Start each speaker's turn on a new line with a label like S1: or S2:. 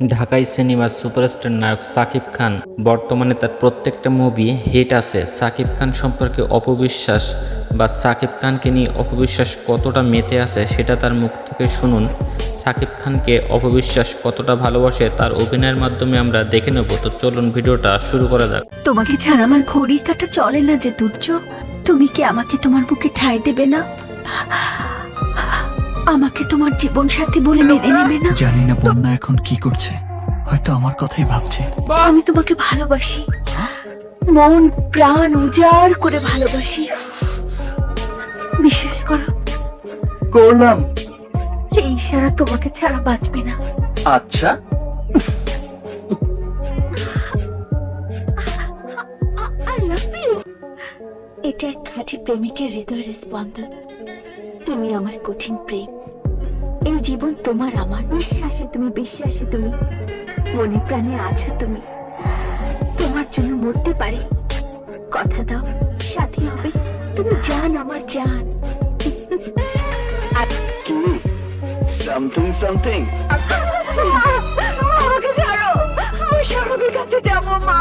S1: ঢাকাই সিনেমার সুপারস্টার নায়ক সাকিব খান বর্তমানে তার প্রত্যেকটা মুভি হিট আছে। সাকিব খান সম্পর্কে অপবিশ্বাস বা সাকিব খানকে নিয়ে অপবিশ্বাস কতটা মেতে আছে সেটা তার মুখ থেকে শুনুন। সাকিব খানকে অপবিশ্বাস কতটা ভালোবাসে তার অভিনয়ের মাধ্যমে আমরা দেখে নেব। তো চলুন ভিডিওটা শুরু করা যাক।
S2: তোমাকে ছাড়া আমার ঘড়ির কাঁটা চলে না যে তুর্য। তুমি কি আমাকে তোমার বুকে ঠাঁই দেবে না? আমাকে তোমার জীবন সাথী বলে মেনে নেবে না?
S3: জানি না বন্যা এখন কি করছে, হয়তো আমার কথাই ভাবছে।
S2: আমি তোমাকে ভালোবাসি, মন প্রাণ উজাড় করে ভালোবাসি। বিশ্বাস করো,
S4: করলাম।
S2: এই ইশারা তোমাকে ছাড়া বাঁচবে না।
S4: আচ্ছা,
S2: I love you. এটা এক খাঁটি প্রেমিকের হৃদয়ের স্পন্দন। তুমি আমার কঠিন প্রেম, এই জীবন তোমার আমার। বিশ্বাসে তুমি, বিশ্বাসে তুমি, মনে প্রাণে আছো তুমি। তোমার জন্য মরতে পারি, কথা দাও সাথী হবে। তুমি জান, আমার জান।
S4: কি সামথিং সামথিং?
S2: আমাকে ছাড়ো, আমি স্বামীর কাছে যাবো। মা,